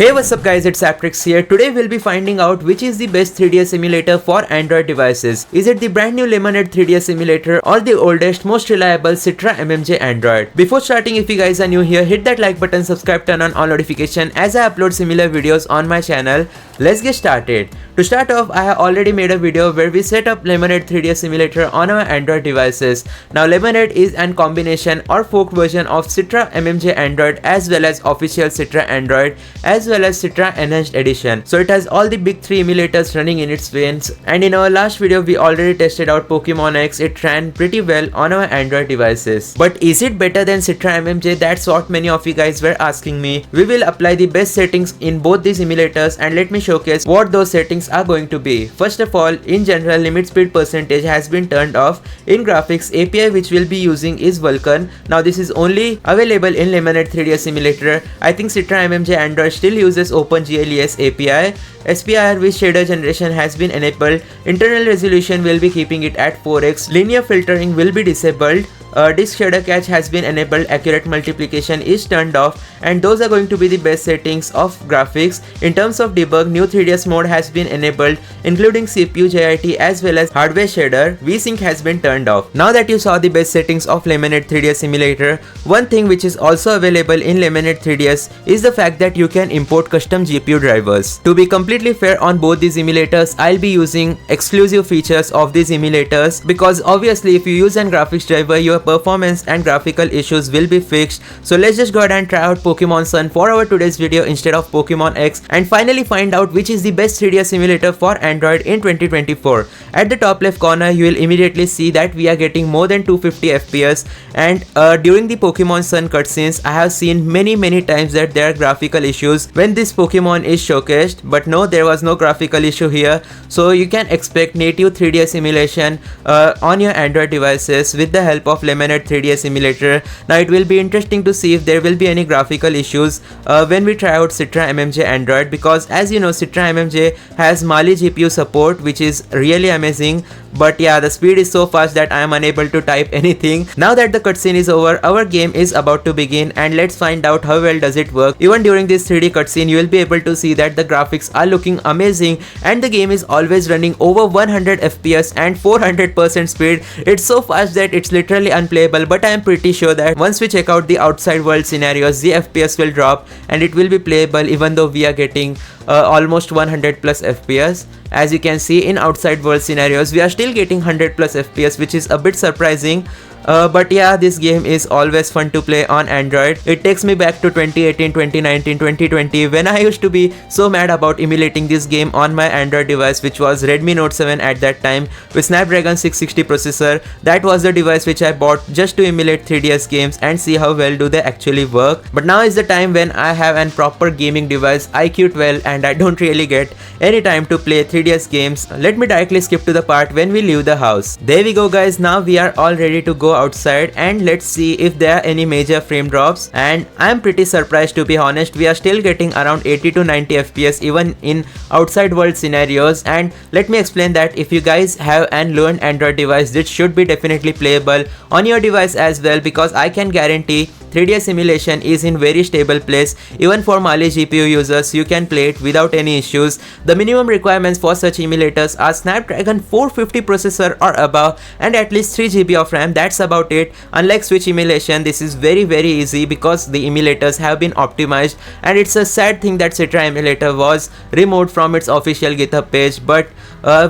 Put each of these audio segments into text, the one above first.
Hey, what's up guys, it's ApTreX here. Today we'll be finding out which is the best 3DS emulator for Android devices. Is it the brand new Lemonade 3DS emulator or the oldest, most reliable Citra MMJ Android? Before starting, if you guys are new here, hit that like button, subscribe, turn on all notification as I upload similar videos on my channel. Let's get started. To start off, I have already made a video where we set up Lemonade 3DS emulator on our Android devices. Now Lemonade is an combination or forked version of Citra MMJ Android as well as official Citra Android as well as Citra Enhanced Edition. So it has all the big three emulators running in its veins, and in our last video we already tested out Pokemon X. It ran pretty well on our Android devices. But is it better than Citra MMJ? That's what many of you guys were asking me. We will apply the best settings in both these emulators and let me showcase what those settings are going to be. First of all, in general, limit speed percentage has been turned off. In graphics, API which we'll be using is Vulkan. Now this is only available in Lemonade 3DS emulator. I think Citra MMJ Android still uses OpenGLES API. SPIR with shader generation has been enabled. Internal resolution will be keeping it at 4x. Linear filtering will be disabled. Disk shader cache has been enabled. Accurate multiplication is turned off, and those are going to be the best settings of graphics. In terms of debug, new 3DS mode has been enabled, including CPU JIT as well as hardware shader. VSync has been turned off. Now that you saw the best settings of Lemonade 3DS emulator, one thing which is also available in Lemonade 3DS is the fact that you can import custom GPU drivers. To be completely fair on both these emulators, I'll be using exclusive features of these emulators because obviously if you use an graphics driver, your performance and graphical issues will be fixed. So let's just go ahead and try out Pokemon Sun for our today's video instead of Pokemon X, and finally find out which is the best 3DS emulator for Android in 2024. At the top left corner, you will immediately see that we are getting more than 250 FPS, and during the Pokemon Sun cutscenes, I have seen many times that there are graphical issues when this Pokemon is showcased, but no, there was no graphical issue here. So you can expect native 3DS emulation on your Android devices with the help of Lemonade 3DS emulator. Now it will be interesting to see if there will be any graphical issues when we try out Citra MMJ Android, because as you know, Citra MMJ has Mali GPU support, which is really amazing. But yeah, the speed is so fast that I am unable to type anything. Now that the cutscene is over, our game is about to begin, and let's find out how well does it work. Even during this 3D cutscene, you will be able to see that the graphics are looking amazing and the game is always running over 100 FPS and 400% speed. It's so fast that it's literally unplayable, but I am pretty sure that once we check out the outside world scenarios, the FPS will drop and it will be playable even though we are getting almost 100 plus FPS. As you can see, in outside world scenarios we are still getting 100 plus FPS, which is a bit surprising. But yeah, this game is always fun to play on Android. It takes me back to 2018, 2019, 2020 when I used to be so mad about emulating this game on my Android device, which was Redmi Note 7 at that time with Snapdragon 660 processor. That was the device which I bought just to emulate 3DS games and see how well do they actually work. But now is the time when I have an proper gaming device, iQ12, and I don't really get any time to play 3DS games. Let me directly skip to the part when we leave the house. There we go guys, now we are all ready to go outside and let's see if there are any major frame drops, and I'm pretty surprised to be honest. We are still getting around 80 to 90 FPS even in outside world scenarios, and let me explain that if you guys have an low-end Android device, this should be definitely playable on your device as well, because I can guarantee 3DS emulation is in very stable place. Even for Mali GPU users, you can play it without any issues. The minimum requirements for such emulators are Snapdragon 450 processor or above and at least 3 GB of RAM. That's about it. Unlike Switch emulation, this is very easy because the emulators have been optimized, and it's a sad thing that Citra emulator was removed from its official GitHub page, but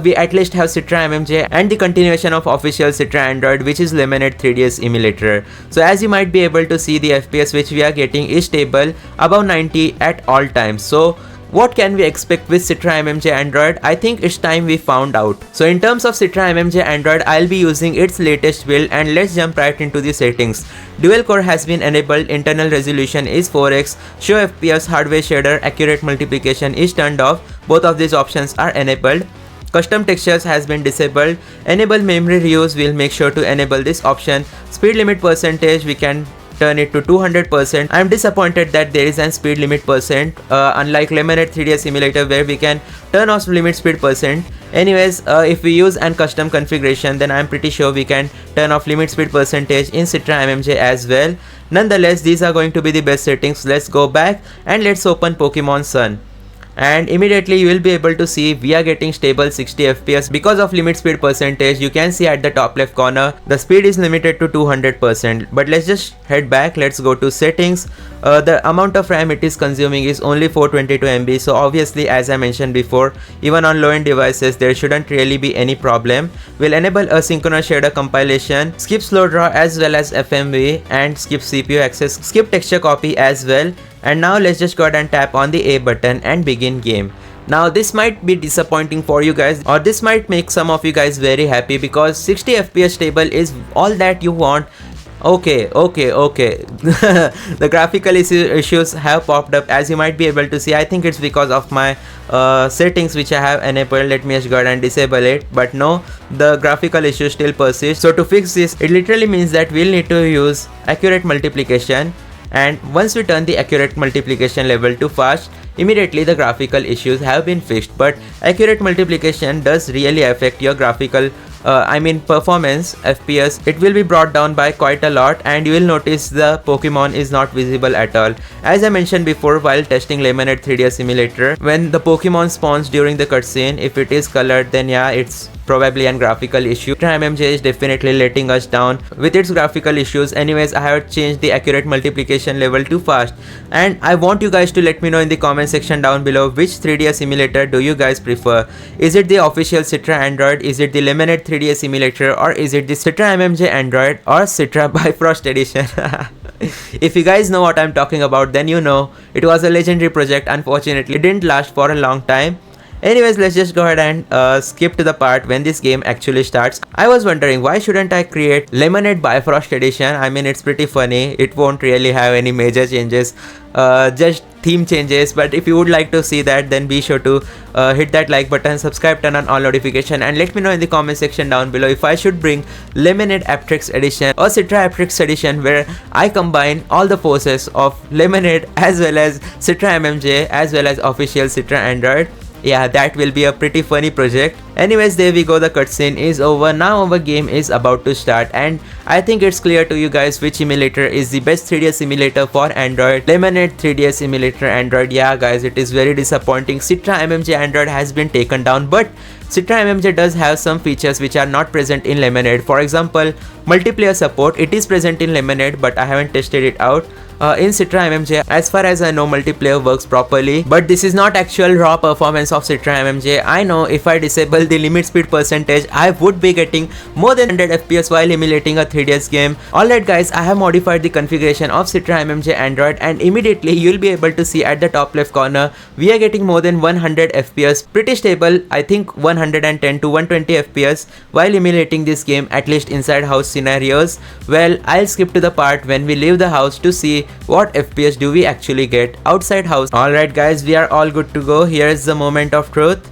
we at least have Citra MMJ and the continuation of official Citra Android, which is Lemonade 3DS emulator. So as you might be able to see, the FPS which we are getting is stable above 90 at all times. So what can we expect with Citra MMJ Android? I think it's time we found out. So in terms of Citra MMJ Android, I'll be using its latest build, and let's jump right into the settings. Dual core has been enabled, internal resolution is 4x, show FPS, hardware shader, accurate multiplication is turned off. Both of these options are enabled. Custom textures has been disabled. Enable memory reuse, we'll make sure to enable this option. Speed limit percentage, we can turn it to 200%. I'm disappointed that there is an speed limit percent, unlike Lemonade 3DS emulator where we can turn off limit speed percent. Anyways, if we use an custom configuration, then I'm pretty sure we can turn off limit speed percentage in Citra MMJ as well. Nonetheless, these are going to be the best settings. Let's go back and let's open Pokemon Sun. And immediately you will be able to see we are getting stable 60 fps because of limit speed percentage. You can see at the top left corner the speed is limited to 200%. But let's just head back. Let's go to settings. The amount of RAM it is consuming is only 422 MB. So obviously, as I mentioned before, even on low-end devices there shouldn't really be any problem. We'll enable asynchronous shader compilation, skip slow draw as well as FMV, and skip CPU access, skip texture copy as well. And now let's just go ahead and tap on the A button and begin game. Now this might be disappointing for you guys, or this might make some of you guys very happy, because 60 fps stable is all that you want. Okay. The graphical issues have popped up, as you might be able to see. I think it's because of my settings which I have enabled. Let me just go ahead and disable it. But no, the graphical issues still persist. So to fix this, it literally means that we'll need to use accurate multiplication. And once we turn the accurate multiplication level to fast, immediately the graphical issues have been fixed. But accurate multiplication does really affect your graphical performance, FPS. It will be brought down by quite a lot, and you will notice the Pokemon is not visible at all. As I mentioned before while testing Lemonade 3DS Emulator, when the Pokemon spawns during the cutscene, if it is colored, then yeah, it's probably an graphical issue. Citra MMJ is definitely letting us down with its graphical issues. Anyways, I have changed the accurate multiplication level to fast, and I want you guys to let me know in the comment section down below which 3DS emulator do you guys prefer. Is it the official Citra Android, is it the Lemonade 3DS emulator, or is it the Citra MMJ Android or Citra Bifrost edition? If you guys know what I'm talking about, then you know it was a legendary project. Unfortunately, it didn't last for a long time. Anyways, let's just go ahead and skip to the part when this game actually starts. I was wondering, why shouldn't I create Lemonade Bifrost edition? I mean, it's pretty funny. It won't really have any major changes, just theme changes. But if you would like to see that, then be sure to hit that like button, subscribe, turn on all notification, and let me know in the comment section down below if I should bring Lemonade ApTreX edition or Citra ApTreX edition, where I combine all the forces of Lemonade as well as Citra MMJ as well as official Citra Android. Yeah, that will be a pretty funny project. Anyways, there we go, the cutscene is over. Now our game is about to start, and I think it's clear to you guys which emulator is the best 3DS emulator for Android. Lemonade 3DS Emulator Android. Yeah guys, it is very disappointing. Citra MMJ Android has been taken down, but Citra MMJ does have some features which are not present in Lemonade. For example, multiplayer support. It is present in Lemonade, but I haven't tested it out. In Citra MMJ, as far as I know, multiplayer works properly, but this is not actual raw performance of Citra MMJ. I know if I disable the limit speed percentage, I would be getting more than 100 FPS while emulating a 3DS game. Alright guys, I have modified the configuration of Citra MMJ Android, and immediately you'll be able to see at the top left corner, we are getting more than 100 FPS. Pretty stable, I think 110 to 120 FPS while emulating this game, at least inside house scenarios. Well, I'll skip to the part when we leave the house to see what FPS do we actually get outside house. Alright guys, we are all good to go. Here is the moment of truth.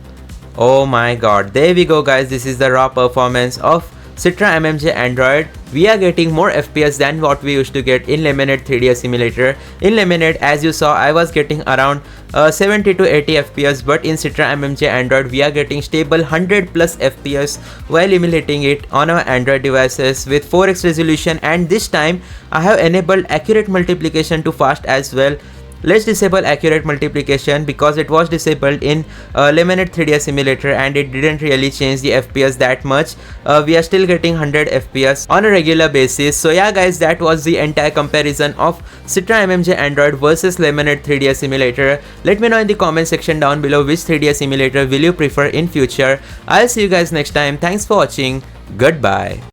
Oh my god, there we go guys. This is the raw performance of Citra MMJ Android. We are getting more FPS than what we used to get in Lemonade 3DS Emulator. In Lemonade, as you saw, I was getting around 70 to 80 FPS, but in Citra MMJ Android, we are getting stable 100 plus FPS while emulating it on our Android devices with 4x resolution, and this time I have enabled accurate multiplication to fast as well. Let's disable accurate multiplication because it was disabled in Lemonade 3DS Emulator and it didn't really change the FPS that much. We are still getting 100 FPS on a regular basis. So yeah guys, that was the entire comparison of Citra MMJ Android versus Lemonade 3DS Emulator. Let me know in the comment section down below which 3DS emulator will you prefer in future. I'll see you guys next time. Thanks for watching. Goodbye.